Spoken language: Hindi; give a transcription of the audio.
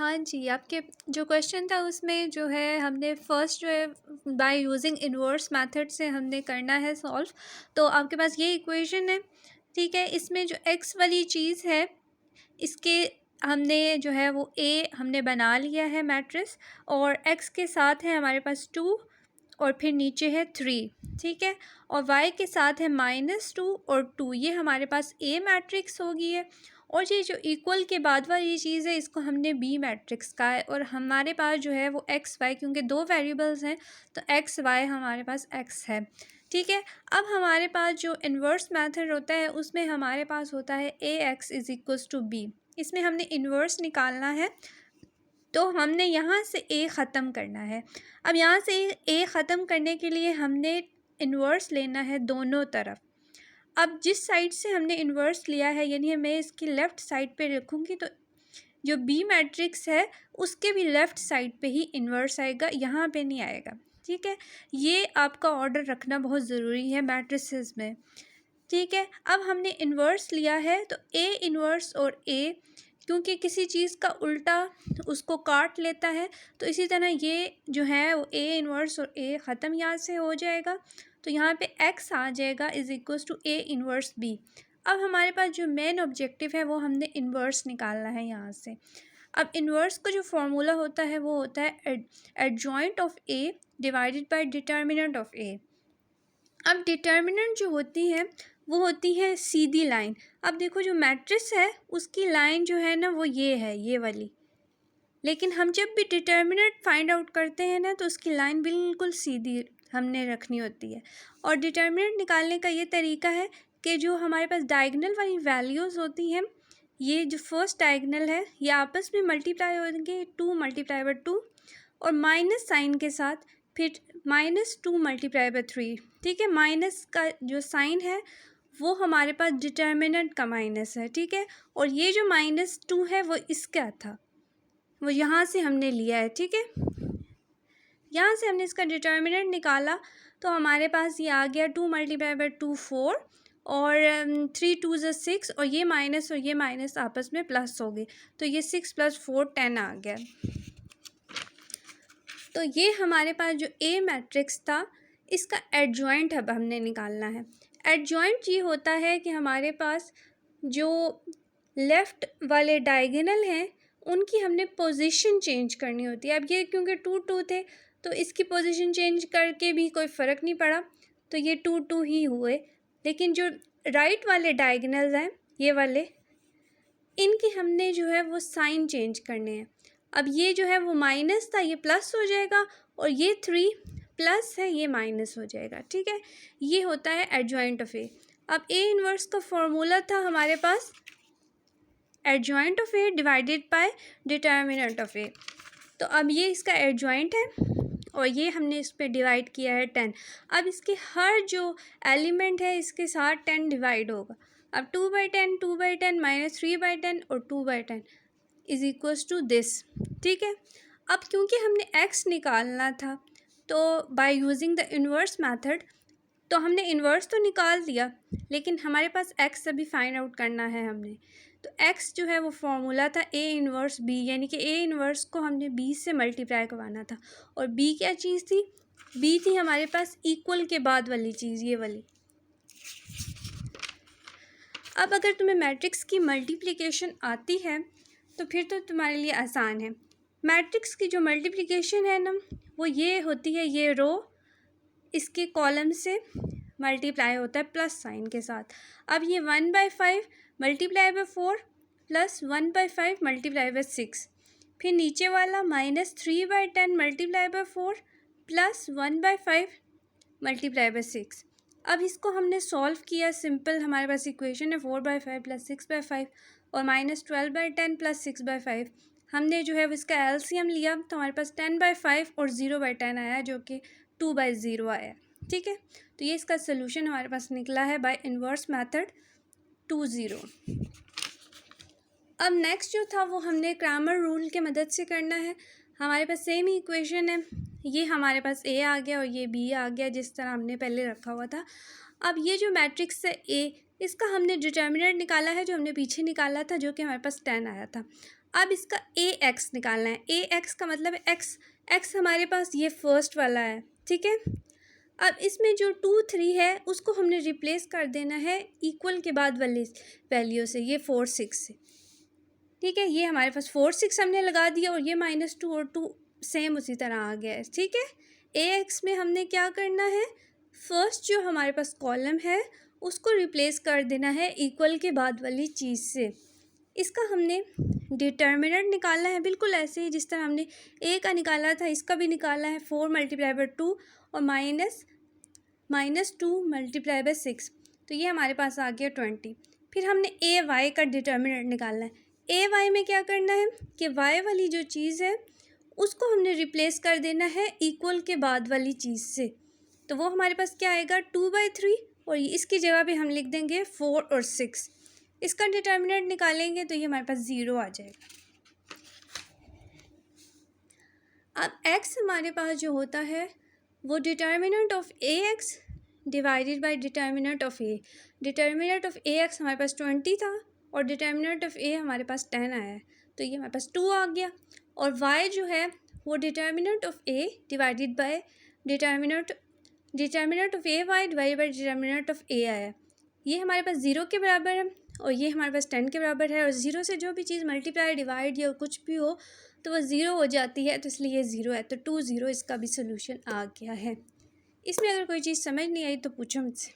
हाँ जी, आपके जो क्वेश्चन था उसमें जो है हमने फर्स्ट जो है बाय यूजिंग इन्वर्स मेथड से हमने करना है सॉल्व। तो आपके पास ये इक्वेशन है, ठीक है। इसमें जो एक्स वाली चीज़ है इसके हमने जो है वो ए हमने बना लिया है मैट्रिक्स, और एक्स के साथ है हमारे पास 2 और फिर नीचे है 3, ठीक है। और वाई के साथ है -2 और 2, ये हमारे पास ए मैट्रिक्स होगी है। और ये जो इक्वल के बाद वाली चीज़ है इसको हमने बी मैट्रिक्स का है, और हमारे पास जो है वो एक्स वाई, क्योंकि दो वेरिएबल्स हैं तो एक्स वाई हमारे पास एक्स है, ठीक है। अब हमारे पास जो इन्वर्स मेथड होता है उसमें हमारे पास होता है A X is equals to B. इसमें हमने इन्वर्स निकालना है, तो हमने यहाँ से ए ख़त्म करना है। अब यहाँ से ए ख़त्म करने के लिए हमने इन्वर्स लेना है दोनों तरफ। अब जिस साइड से हमने इन्वर्स लिया है, यानी मैं इसकी लेफ़्ट साइड पे रखूँगी तो जो बी मैट्रिक्स है उसके भी लेफ़्ट साइड पे ही इन्वर्स आएगा, यहाँ पे नहीं आएगा, ठीक है। ये आपका ऑर्डर रखना बहुत ज़रूरी है मैट्रिसेस में, ठीक है। अब हमने इन्वर्स लिया है तो ए इन्वर्स और ए, क्योंकि किसी चीज़ का उल्टा उसको काट लेता है, तो इसी तरह ये जो है वो ए इन्वर्स और ए ख़त्म यहाँ से हो जाएगा, तो यहाँ पे एक्स आ जाएगा is equals to A inverse B. अब हमारे पास जो मेन ऑब्जेक्टिव है वो हमने इन्वर्स निकालना है यहाँ से। अब इन्वर्स का जो फॉर्मूला होता है वो होता है adjoint of A divided by determinant of A. अब डिटर्मिनेंट जो होती है वो होती है सीधी लाइन। अब देखो जो मैट्रिक्स है उसकी लाइन जो है ना वो ये है, ये वाली, लेकिन हम जब भी डिटर्मिनेंट फाइंड आउट करते हैं ना तो उसकी लाइन बिल्कुल सीधी हमने रखनी होती है। और डिटर्मिनेंट निकालने का ये तरीका है कि जो हमारे पास डायगोनल वाली वैल्यूज़ होती हैं, ये जो फर्स्ट डायगोनल है ये आपस में मल्टीप्लाई होंगे 2 मल्टीप्लाई बाय 2 और माइनस साइन के साथ, फिर -2 मल्टीप्लाई बाय 3, ठीक है। माइनस का जो साइन है वो हमारे पास डिटर्मिनेंट का माइनस है, ठीक है। और ये जो -2 है वो इसका था, वो यहाँ से हमने लिया है, ठीक है। यहाँ से हमने इसका डिटर्मिनेंट निकाला तो हमारे पास ये आ गया 2 मल्टीप्लाई बाय 2 4 और 3 2 ज़ 6, और ये माइनस आपस में प्लस हो गए, तो ये 6 + 4 10 आ गया। तो ये हमारे पास जो ए मैट्रिक्स था इसका एडजॉइंट अब हमने निकालना है। एडजॉइंट ये होता है कि हमारे पास जो लेफ़्ट वाले डायगोनल हैं उनकी हमने पोजीशन चेंज करनी होती है। अब ये क्योंकि 2 2 थे तो इसकी पोजीशन चेंज करके भी कोई फ़र्क नहीं पड़ा, तो ये 2 2 ही हुए। लेकिन जो राइट वाले डायगोनल्स हैं ये वाले, इनकी हमने जो है वो साइन चेंज करने हैं। अब ये जो है वो माइनस था, ये प्लस हो जाएगा, और ये 3 प्लस है, ये माइनस हो जाएगा, ठीक है। ये होता है एडजॉइंट ऑफ ए। अब ए इन्वर्स का फॉर्मूला था हमारे पास adjoint of A divided by determinant of A. तो अब ये इसका एडजॉइंट है और ये हमने इस पर डिवाइड किया है 10। अब इसके हर जो एलिमेंट है इसके साथ 10 डिवाइड होगा। अब 2/10 2/10 -3/10 और 2/10 इज़ इक्वल्स टू दिस, ठीक है। अब क्योंकि हमने x निकालना था तो by using the inverse method, तो हमने इन्वर्स तो निकाल दिया, लेकिन हमारे पास x अभी फाइंड आउट करना है हमने। तो x जो है वो फॉर्मूला था a इन्वर्स b, यानी कि a इन्वर्स को हमने b से मल्टीप्लाई करवाना था। और b क्या चीज़ थी? b थी हमारे पास इक्वल के बाद वाली चीज़, ये वाली। अब अगर तुम्हें मैट्रिक्स की मल्टीप्लिकेशन आती है तो फिर तो तुम्हारे लिए आसान है। मैट्रिक्स की जो मल्टीप्लिकेशन है ना वो ये होती है, ये रो इसके कॉलम से मल्टीप्लाई होता है प्लस साइन के साथ। अब ये 1/5 multiply by 4 plus 1/5 multiply by 6, फिर नीचे वाला -3/10 multiply by 4 plus 1/5 multiply by 6। अब इसको हमने सॉल्व किया सिंपल, हमारे पास इक्वेशन है 4/5 प्लस 6/5 और -12/10 प्लस 6/5। हमने जो है इसका एलसीएम लिया तो हमारे पास 10/5 और 0/10 आया, जो कि 2/0 आया, ठीक है। तो ये इसका सोल्यूशन हमारे पास निकला है बाय इन्वर्स मेथड 2/0। अब नेक्स्ट जो था वो हमने क्रैमर रूल के मदद से करना है। हमारे पास सेम ही इक्वेशन है, ये हमारे पास ए आ गया और ये बी आ गया जिस तरह हमने पहले रखा हुआ था। अब ये जो मैट्रिक्स है ए, इसका हमने डिटर्मिनेंट निकाला है जो हमने पीछे निकाला था, जो कि हमारे पास 10 आया था। अब इसका ए एक्स निकालना है। ए एक्स का मतलब है एक्स, एक्स हमारे पास ये फर्स्ट वाला है, ठीक है। अब इसमें जो 2 3 है उसको हमने रिप्लेस कर देना है इक्वल के बाद वाली वैल्यू से, ये 4 6 से, ठीक है। ये हमारे पास 4 6 हमने लगा दिया और ये -2 और 2 सेम उसी तरह आ गया है, ठीक है। ए एक्स में हमने क्या करना है, फर्स्ट जो हमारे पास कॉलम है उसको रिप्लेस कर देना है इक्वल के बाद वाली चीज़ से। इसका हमने डिटर्मिनेंट निकालना है, बिल्कुल ऐसे ही जिस तरह हमने ए का निकाला था इसका भी निकालना है। 4 × 2 और -2 × 6, तो ये हमारे पास आ गया 20। फिर हमने ए वाई का डिटर्मिनेंट निकालना है। ए वाई में क्या करना है कि वाई वाली जो चीज़ है उसको हमने रिप्लेस कर देना है इक्वल के बाद वाली चीज़ से, तो वो हमारे पास क्या आएगा 2/3 और इसकी जगह पे हम लिख देंगे 4 और 6। इसका डिटर्मिनेंट निकालेंगे तो ये हमारे पास 0 आ जाएगा। अब x हमारे पास जो होता है वो determinant of A x divided by determinant of A. Determinant of A x हमारे पास 20 था और डिटर्मिनेंट ऑफ ए हमारे पास 10 आया है, तो ये हमारे पास 2 आ गया। और y जो है वो determinant of A divided by determinant of A Y divided by determinant of A आया, ये हमारे पास 0 के बराबर है और ये हमारे पास 10 के बराबर है। और 0 से जो भी चीज़ मल्टीप्लाई डिवाइड या कुछ भी हो तो वो 0 हो जाती है, तो इसलिए ये 0 है, तो 2 0 इसका भी सोल्यूशन आ गया है। इसमें अगर कोई चीज़ समझ नहीं आई तो पूछो मुझसे।